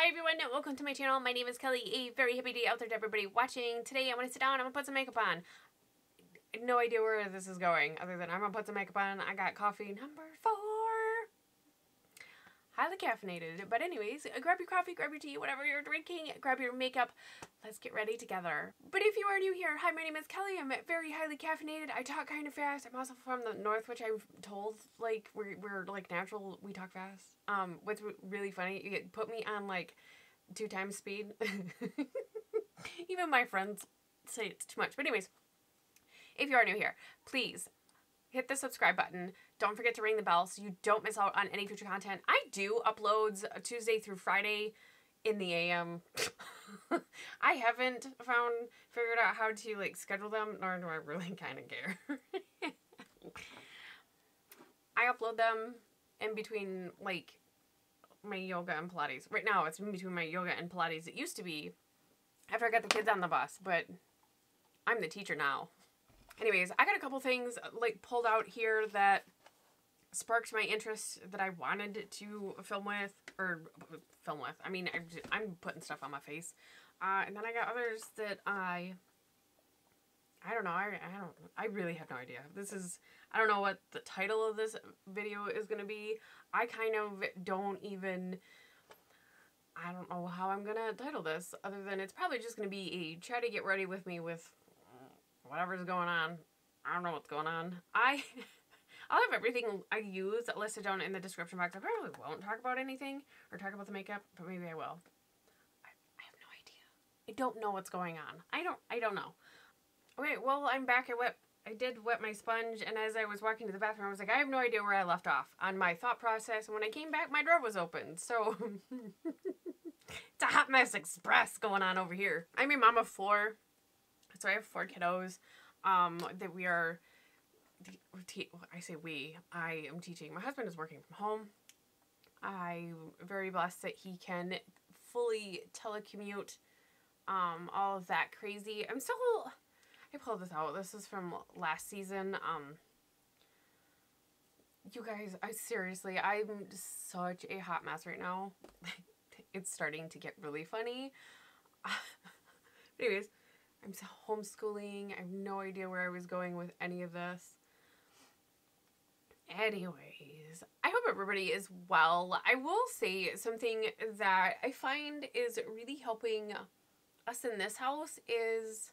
Hi everyone, welcome to my channel. My name is Kelly. A very happy day out there to everybody watching. Today I'm going to sit down, I'm going to put some makeup on. No idea where this is going other than I'm going to put some makeup on. I got coffee number 4. Highly caffeinated. But anyways, grab your coffee, grab your tea, whatever you're drinking, grab your makeup. Let's get ready together. But if you are new here, hi, my name is Kelly. I'm very highly caffeinated. I talk kind of fast. I'm also from the north, which I'm told, like, we're like natural, we talk fast. What's really funny, you put me on like 2 times speed. Even my friends say it's too much. But anyways, if you are new here, please hit the subscribe button. Don't forget to ring the bell so you don't miss out on any future content. I do uploads Tuesday through Friday in the AM. I haven't figured out how to like schedule them, nor do I really kind of care. I upload them in between like my yoga and Pilates. Right now it's in between my yoga and Pilates. It used to be after I got the kids on the bus, but I'm the teacher now. Anyways, I got a couple things like pulled out here that sparked my interest that I wanted to film with. I mean, I'm putting stuff on my face. And then I got others that I don't know. I really have no idea. I don't know what the title of this video is going to be. I kind of don't know how I'm going to title this other than it's probably just going to be a try to get ready with me with whatever's going on. I don't know what's going on. I'll have everything I use listed down in the description box. I probably won't talk about anything or talk about the makeup, but maybe I will. I have no idea. I don't know what's going on. I don't know. Okay, well, I'm back. I did wet my sponge, and as I was walking to the bathroom, I was like, I have no idea where I left off on my thought process. And when I came back, my drawer was open. So it's a hot mess express going on over here. I'm a mom of 4. So I have 4 kiddos that we are, I say we, I am teaching. My husband is working from home. I'm very blessed that he can fully telecommute, all of that crazy. I pulled this out. This is from last season. You guys, seriously, I'm such a hot mess right now. It's starting to get really funny. Anyways, I'm homeschooling. I have no idea where I was going with any of this. Anyways, I hope everybody is well. I will say something that I find is really helping us in this house is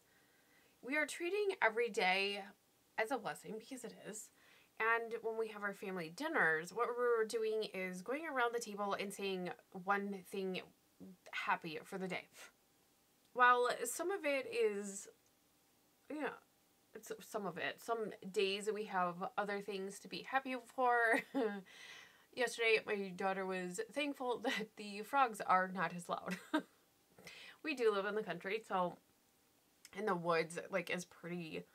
we are treating every day as a blessing, because it is. And when we have our family dinners, what we're doing is going around the table and saying one thing happy for the day. While some of it is, it's some of it. Some days we have other things to be happy for. Yesterday, my daughter was thankful that the frogs are not as loud. We do live in the country, so in the woods, like, is pretty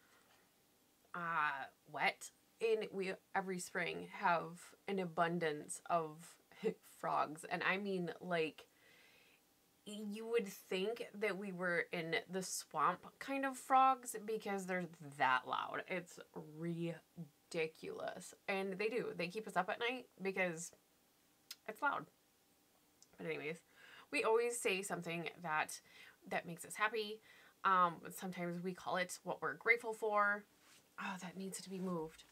wet. And we, every spring, have an abundance of frogs. And I mean, like, you would think that we were in the swamp kind of frogs because they're that loud. It's ridiculous. And they keep us up at night because it's loud. But anyways, we always say something that makes us happy. Sometimes we call it what we're grateful for. Oh, that needs to be moved.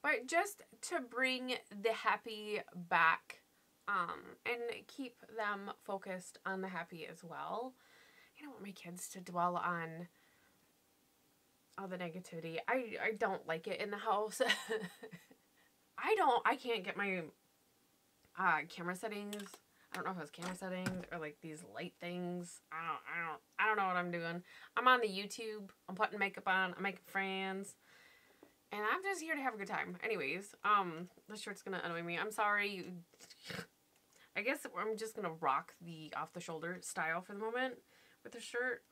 But just to bring the happy back, and keep them focused on the happy as well. I don't want my kids to dwell on all the negativity. I don't like it in the house. I can't get my camera settings. I don't know if it's camera settings or like these light things. I don't know what I'm doing. I'm on the YouTube. I'm putting makeup on. I'm making friends. And I'm just here to have a good time. Anyways, this shirt's gonna annoy me. I'm sorry. I guess I'm just gonna rock the off-the-shoulder style for the moment with the shirt.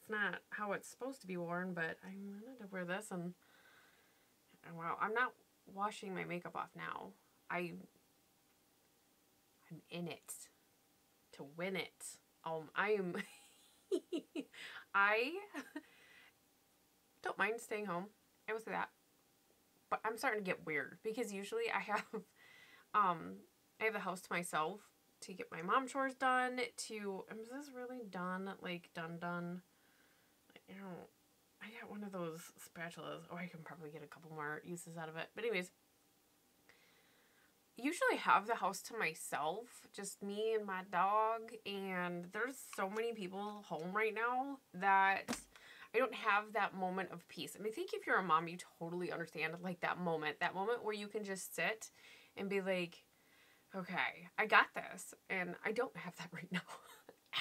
It's not how it's supposed to be worn, but I'm gonna wear this and wow, I'm not washing my makeup off now. I'm in it to win it. I don't mind staying home. I will say that. But I'm starting to get weird because usually I have the house to myself to get my mom chores done, to, is this really done? Like, done? You know, I got one of those spatulas. Oh, I can probably get a couple more uses out of it. But anyways, usually have the house to myself, just me and my dog, and there's so many people home right now that I don't have that moment of peace. And I think if you're a mom, you totally understand, like, that moment where you can just sit and be like, okay, I got this, and I don't have that right now.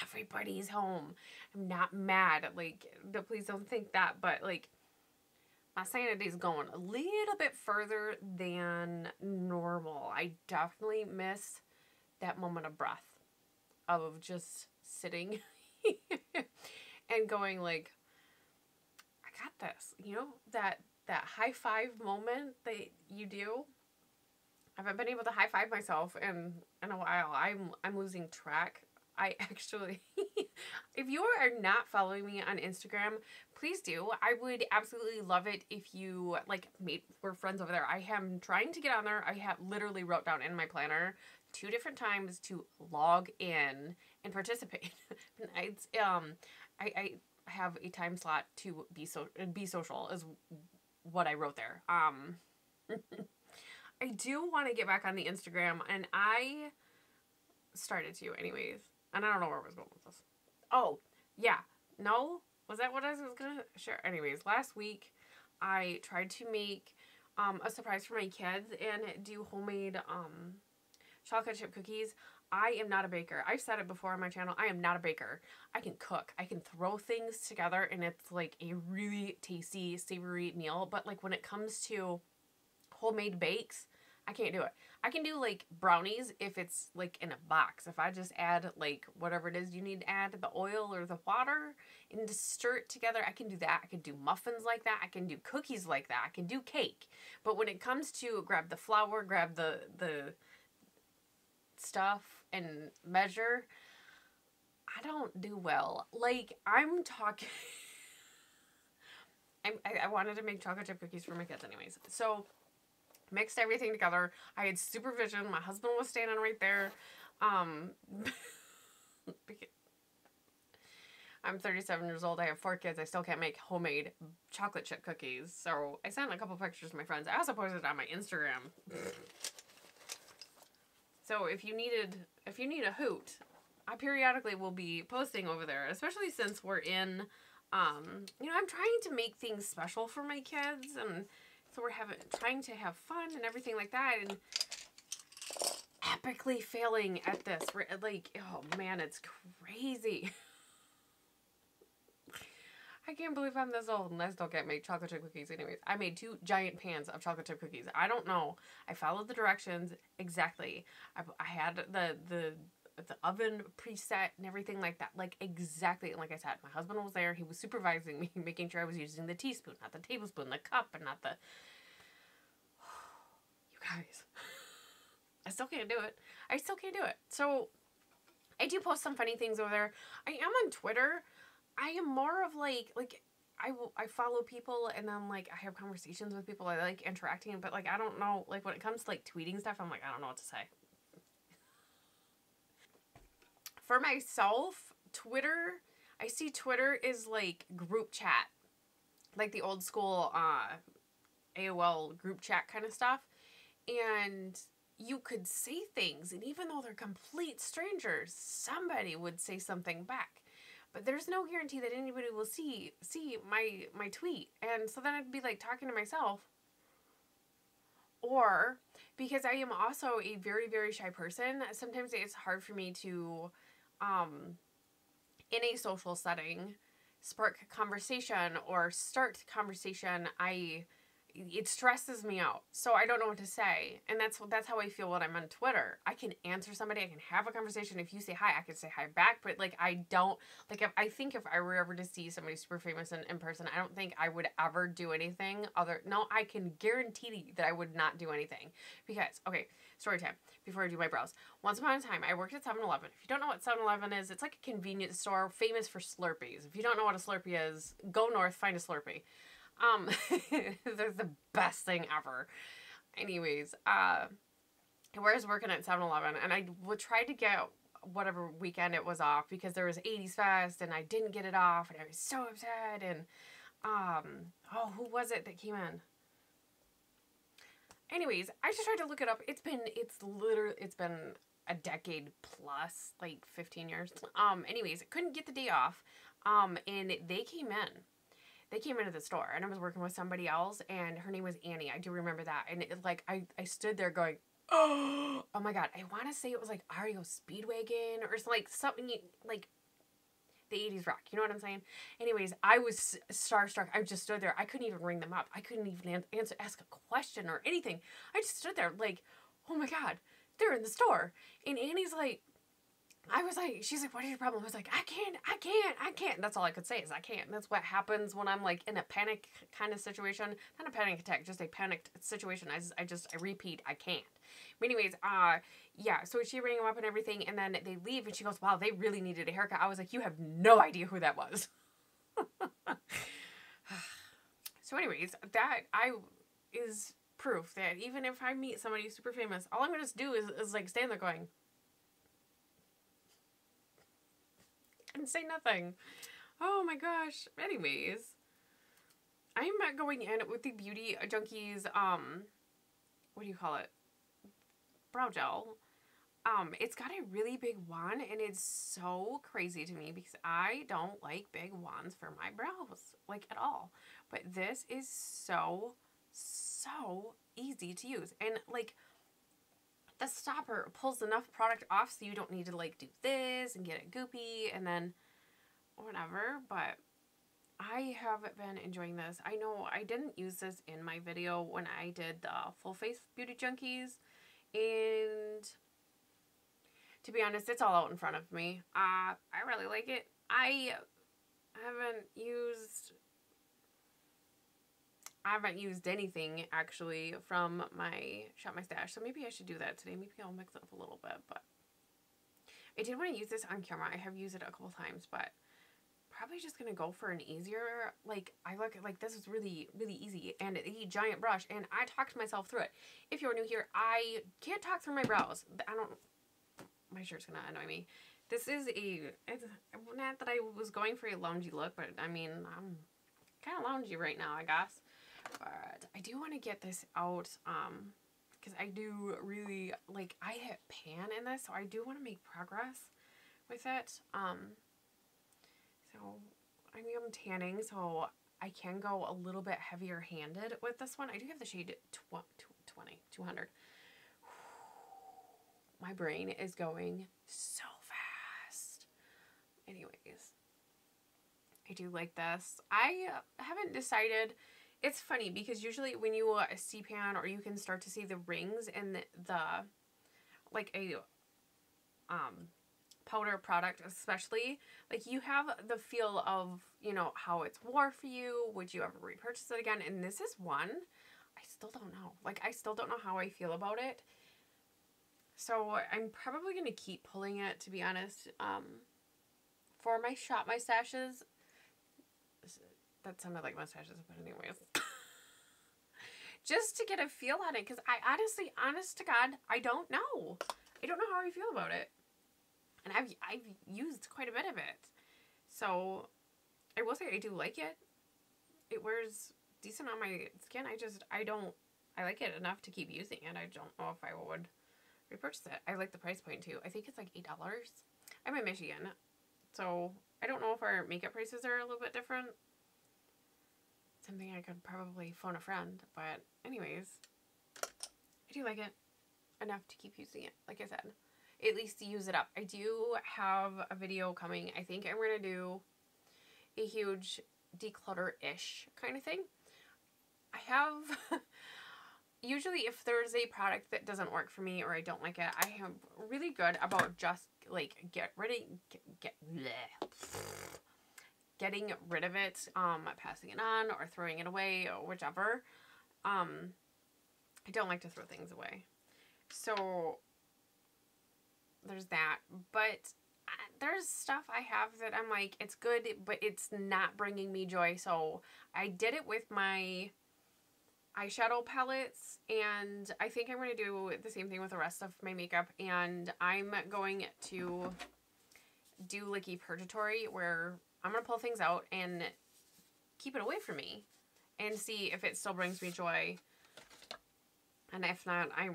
Everybody's home. I'm not mad, like, please don't think that, but, like, my sanity's going a little bit further than normal. I definitely miss that moment of breath, of just sitting and going like, I got this. You know, that high five moment that you do. I haven't been able to high five myself in a while. I'm losing track. I actually, if you are not following me on Instagram, please do. I would absolutely love it if you, like, we're friends over there. I am trying to get on there. I have literally wrote down in my planner 2 different times to log in and participate. It's, I have a time slot to be social is what I wrote there. I do want to get back on the Instagram, and I started to anyways. And I don't know where I was going with this. Oh, yeah. No? Was that what I was going to share? Anyways, last week I tried to make a surprise for my kids and do homemade chocolate chip cookies. I am not a baker. I've said it before on my channel. I am not a baker. I can cook. I can throw things together and it's like a really tasty, savory meal. But like when it comes to homemade bakes, I can't do it. I can do like brownies if it's like in a box. If I just add like whatever it is you need to add, the oil or the water, and just stir it together, I can do that. I can do muffins like that. I can do cookies like that. I can do cake. But when it comes to grab the flour, grab the stuff and measure, I don't do well. Like, I'm talking... I wanted to make chocolate chip cookies for my kids anyways. So... mixed everything together. I had supervision. My husband was standing right there. I'm 37 years old. I have 4 kids. I still can't make homemade chocolate chip cookies. So I sent a couple pictures to my friends. I also posted it on my Instagram. So if you need a hoot, I periodically will be posting over there, especially since we're in, you know, I'm trying to make things special for my kids, and so we're trying to have fun and everything like that, and epically failing at this. We're like, oh man, it's crazy. I can't believe I'm this old and I still can't make chocolate chip cookies. Anyways, I made 2 giant pans of chocolate chip cookies. I don't know. I followed the directions exactly. I had the oven preset and everything like that. Like, exactly. And like I said, my husband was there. He was supervising me, making sure I was using the teaspoon, not the tablespoon, the cup, and not the... You guys. I still can't do it. I still can't do it. So, I do post some funny things over there. I am on Twitter. I am more of like I follow people, and then like I have conversations with people. I like interacting, but like I don't know, like when it comes to like tweeting stuff, I'm like, I don't know what to say. For myself, Twitter, I see Twitter is like group chat, like the old school AOL group chat kind of stuff, and you could say things, and even though they're complete strangers, somebody would say something back. But there's no guarantee that anybody will see my tweet. And so then I'd be like talking to myself. Or, because I am also a very, very shy person, sometimes it's hard for me to, in a social setting, spark conversation or start conversation. It stresses me out. So I don't know what to say. And that's how I feel when I'm on Twitter. I can answer somebody. I can have a conversation. If you say hi, I can say hi back. But like, I don't, like, if I were ever to see somebody super famous in person, I don't think I would ever do anything no, I can guarantee that I would not do anything. Because, okay, story time, before I do my brows. Once upon a time, I worked at 7-Eleven. If you don't know what 7-Eleven is, it's like a convenience store famous for Slurpees. If you don't know what a Slurpee is, go north, find a Slurpee. They're the best thing ever. Anyways, where I was working at 7-Eleven, and I would try to get whatever weekend it was off because there was 80s Fest, and I didn't get it off, and I was so upset, and, oh, who was it that came in? Anyways, I just tried to look it up. It's been a decade plus, like 15 years. Anyways, I couldn't get the day off, and they came in. They came into the store, and I was working with somebody else, and her name was Annie. I do remember that, and I stood there going, oh my god, I want to say it was like REO Speedwagon or like something like the 80s rock, you know what I'm saying? Anyways, I was starstruck. I just stood there. I couldn't even ring them up. I couldn't even ask a question or anything. I just stood there like, oh my god, they're in the store. And Annie's like, I was like, she's like, what is your problem? I was like, I can't. That's all I could say is I can't. That's what happens when I'm like in a panic kind of situation. Not a panic attack, just a panicked situation. I repeat, I can't. But anyways, yeah, so she rang them up and everything, and then they leave, and she goes, wow, they really needed a haircut. I was like, you have no idea who that was. So anyways, that is proof that even if I meet somebody super famous, all I'm going to do is like stand there going, and say nothing. Oh my gosh. Anyways, I'm going in with the Beauty Junkies, what do you call it? Brow gel. It's got a really big wand, and it's so crazy to me because I don't like big wands for my brows, like at all. But this is so easy to use. And like, the stopper pulls enough product off so you don't need to like do this and get it goopy and then whatever, but I have been enjoying this. I know I didn't use this in my video when I did the full face Beauty Junkies, and to be honest, it's all out in front of me. I really like it. I haven't used anything actually from my Shop My Stash, so maybe I should do that today. Maybe I'll mix it up a little bit, but I did want to use this on camera. I have used it a couple times, but probably just gonna go for an easier, like, I look at, like, this is really easy, and a giant brush, and I talked myself through it. If you're new here, I can't talk through my brows. My shirt's gonna annoy me. This is it's not that I was going for a loungy look, but I mean, I'm kind of loungy right now, I guess. But I do want to get this out, because I do really, like, I hit pan in this, so I do want to make progress with it. So I mean, I'm tanning, so I can go a little bit heavier handed with this one. I do have the shade 200. My brain is going so fast. Anyways, I do like this. I haven't decided. It's funny because usually when you see pan, or you can start to see the rings and the like a powder product especially, like, you have the feel of, you know, how it's wore for you. Would you ever repurchase it again? And this is one I still don't know. Like, I still don't know how I feel about it. So I'm probably going to keep pulling it, to be honest. For my Shop My Stashes, that sounded like mustaches, but anyways. Just to get a feel on it, because I honestly, honest to God, I don't know. I don't know how I feel about it. And I've used quite a bit of it. So I will say I do like it. It wears decent on my skin. I like it enough to keep using it. I don't know if I would repurchase it. I like the price point too. I think it's like $8. I'm in Michigan, so I don't know if our makeup prices are a little bit different. Something I could probably phone a friend, but anyways, I do like it enough to keep using it, like I said. At least to use it up. I do have a video coming. I think I'm going to do a huge declutter-ish kind of thing. I have... Usually if there's a product that doesn't work for me or I don't like it, I am really good about just, like, getting rid of it, passing it on or throwing it away or whichever. I don't like to throw things away. So there's that. But there's stuff I have that I'm like, it's good, but it's not bringing me joy. So I did it with my eyeshadow palettes, and I think I'm going to do the same thing with the rest of my makeup, and I'm going to do like a purgatory where I'm going to pull things out and keep it away from me and see if it still brings me joy, and if not, I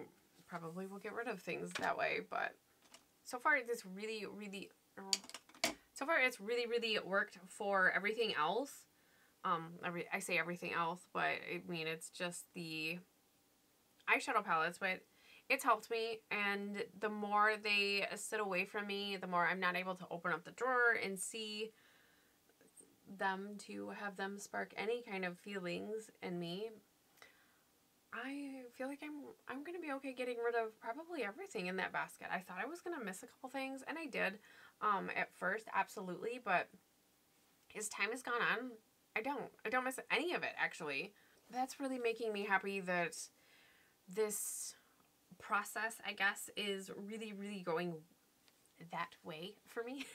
probably will get rid of things that way. But so far it's really worked for everything else. I say everything else, but I mean, it's just the eyeshadow palettes, but it's helped me, and the more they sit away from me, the more I'm not able to open up the drawer and see them to have them spark any kind of feelings in me. I feel like I'm going to be okay getting rid of probably everything in that basket. I thought I was going to miss a couple things, and I did at first, absolutely, but as time has gone on, I don't miss any of it, actually. That's really making me happy that this process, I guess, is really going that way for me.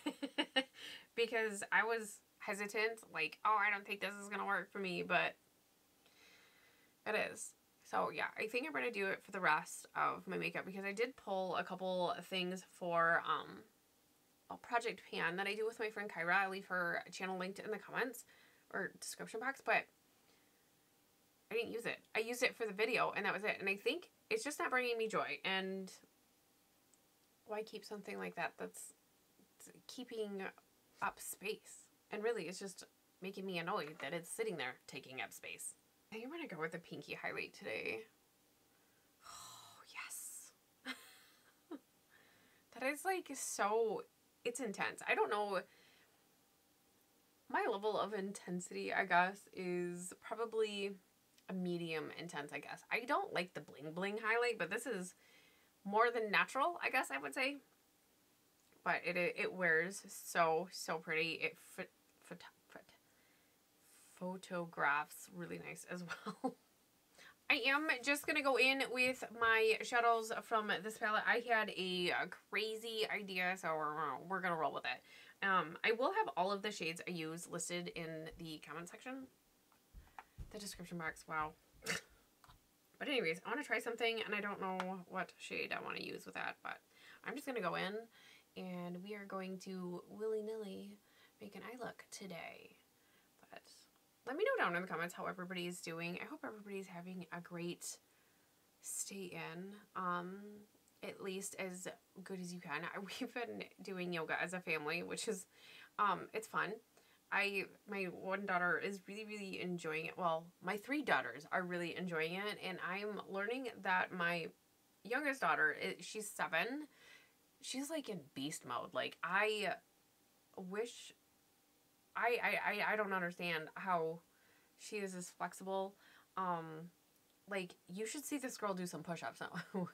Because I was hesitant, like, oh, I don't think this is going to work for me, but it is. So yeah, I think I'm going to do it for the rest of my makeup, because I did pull a couple things for a project pan that I do with my friend Kyra. I'll leave her channel linked in the comments or description box, but I didn't use it. I used it for the video, and that was it. And I think it's just not bringing me joy. And why keep something like that that's keeping up space? And really, it's just making me annoyed that it's sitting there taking up space. I think I'm going to go with the pinky highlight today. Oh, yes. That is like so, it's intense. I don't know. My level of intensity, I guess, is probably a medium intense, I guess. I don't like the bling bling highlight, but this is more than natural, I guess I would say. But it wears so pretty. It photographs really nice as well. I am just going to go in with my shadows from this palette. I had a crazy idea, so we're going to roll with it. I will have all of the shades I use listed in the comment section. The description box, wow. But anyways, I want to try something, and I don't know what shade I want to use with that, but I'm just going to go in, and we are going to willy-nilly make an eye look today. But let me know down in the comments how everybody is doing. I hope everybody's having a great stay in, at least as good as you can. We've been doing yoga as a family, which is, it's fun. My one daughter is really enjoying it. Well, my 3 daughters are really enjoying it, and I'm learning that my youngest daughter, she's 7. She's like in beast mode. Like, I wish, I don't understand how she is as flexible. Like, you should see this girl do some push-ups now.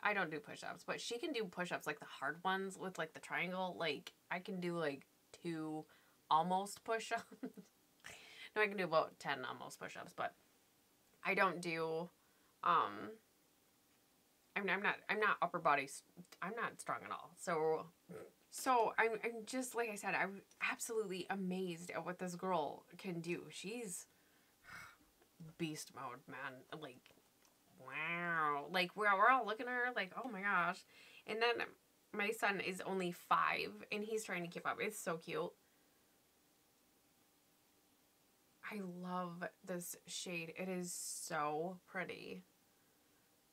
I don't do push-ups, but she can do push-ups, like the hard ones with like the triangle. Like, I can do like 2 almost push-ups. No, I can do about 10 almost push-ups, but I don't do, I'm not upper body, I'm not strong at all. So I'm just, like I said, I'm absolutely amazed at what this girl can do. She's beast mode, man. Like, wow. Like, we're all looking at her like, oh my gosh. And then my son is only 5, and he's trying to keep up. It's so cute. I love this shade. It is so pretty.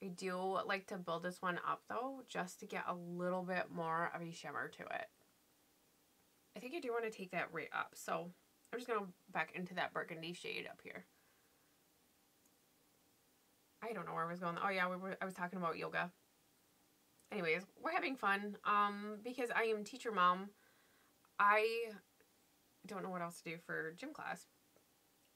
I do like to build this one up, though, just to get a little bit more of a shimmer to it. I think I do want to take that right up, so I'm just going to back into that burgundy shade up here. I don't know where I was going. Oh, yeah, I was talking about yoga. Anyways, we're having fun, because I am teacher mom. I don't know what else to do for gym class,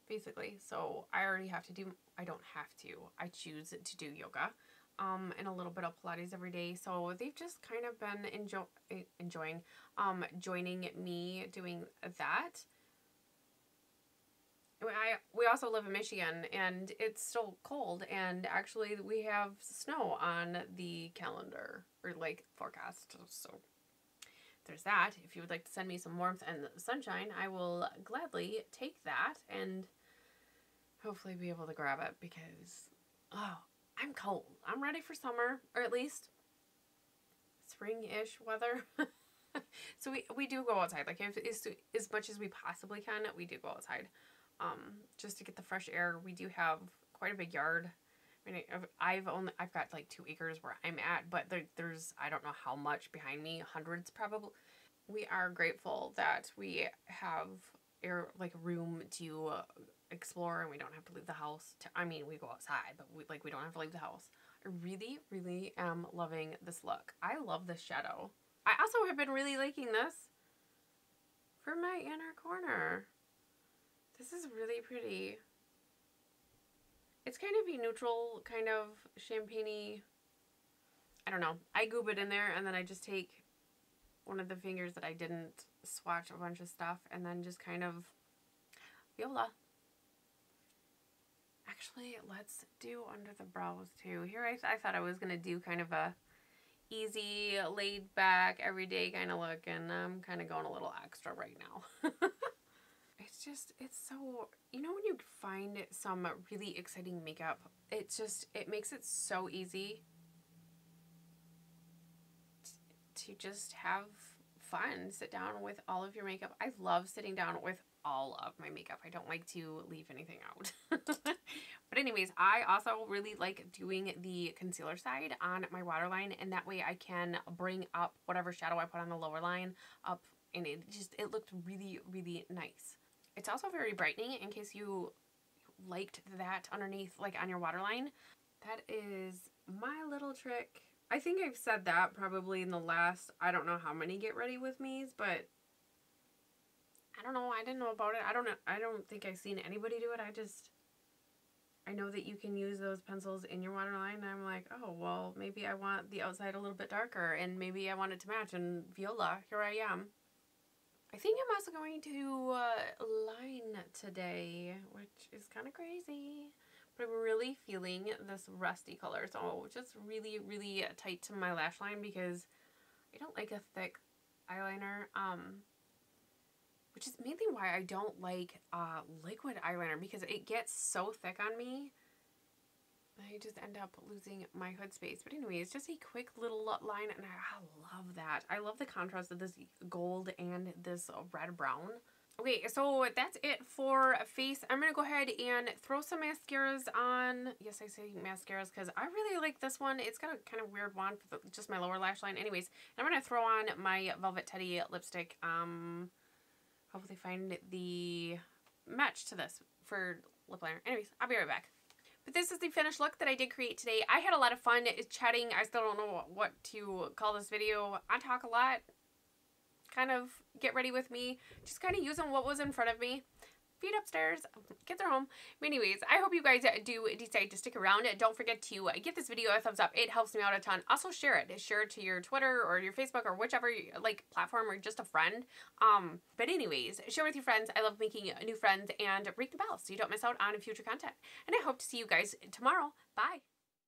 basically. So I already have to do, I don't have to, I choose to do yoga, and a little bit of Pilates every day. So they've just kind of been enjoying, joining me doing that. We also live in Michigan, and it's still cold, and actually we have snow on the calendar, or like forecast, so there's that. If you would like to send me some warmth and sunshine, I will gladly take that. And hopefully be able to grab it because, oh, I'm cold. I'm ready for summer, or at least spring-ish weather. So we do go outside. Like, if as much as we possibly can, we do go outside. Just to get the fresh air. We do have quite a big yard. I mean, I've got like 2 acres where I'm at, but there's, I don't know how much behind me, hundreds probably. We are grateful that we have air, like room to explore, and we don't have to leave the house. I mean, we go outside, but we don't have to leave the house. I really, really am loving this look. I love this shadow. I also have been really liking this for my inner corner. This is really pretty. It's kind of a neutral, kind of champagne-y. I don't know. I goob it in there, and then I just take one of the fingers that I didn't swatch a bunch of stuff, and then just kind of viola. Actually, let's do under the brows too. Here I thought I was going to do kind of a easy, laid back, everyday kind of look, and I'm kind of going a little extra right now. It's so, you know, when you find some really exciting makeup, it makes it so easy to just have fun, sit down with all of your makeup. I love sitting down with all of my makeup. I don't like to leave anything out. But anyways, I also really like doing the concealer side on my waterline, and that way I can bring up whatever shadow I put on the lower line up, and it looked really, really nice. It's also very brightening in case you liked that underneath, like on your waterline. That is my little trick. I think I've said that probably in the last, I don't know how many get ready with me's, but I don't know. I didn't know about it. I don't think I've seen anybody do it. I know that you can use those pencils in your waterline, and I'm like, oh, well, maybe I want the outside a little bit darker, and maybe I want it to match, and viola, here I am. I think I'm also going to line today, which is kind of crazy. But I'm really feeling this rusty color. So just really, really tight to my lash line because I don't like a thick eyeliner. Which is mainly why I don't like liquid eyeliner, because it gets so thick on me. I just end up losing my hood space. But anyways, just a quick little line, and I love that. I love the contrast of this gold and this red brown. Okay, so that's it for face. I'm going to go ahead and throw some mascaras on. Yes, I say mascaras because I really like this one. It's got a kind of weird one for just my lower lash line. Anyways, I'm going to throw on my Velvet Teddy lipstick. Hopefully find the match to this for lip liner. Anyways, I'll be right back. But this is the finished look that I did create today. I had a lot of fun chatting. I still don't know what to call this video. I talk a lot. Kind of get ready with me. Just kind of using what was in front of me. Feet upstairs. Kids are home. But anyways, I hope you guys do decide to stick around. Don't forget to give this video a thumbs up. It helps me out a ton. Also share it. Share it to your Twitter or your Facebook or whichever like platform, or just a friend. But anyways, share with your friends. I love making new friends, and ring the bell so you don't miss out on future content. And I hope to see you guys tomorrow. Bye.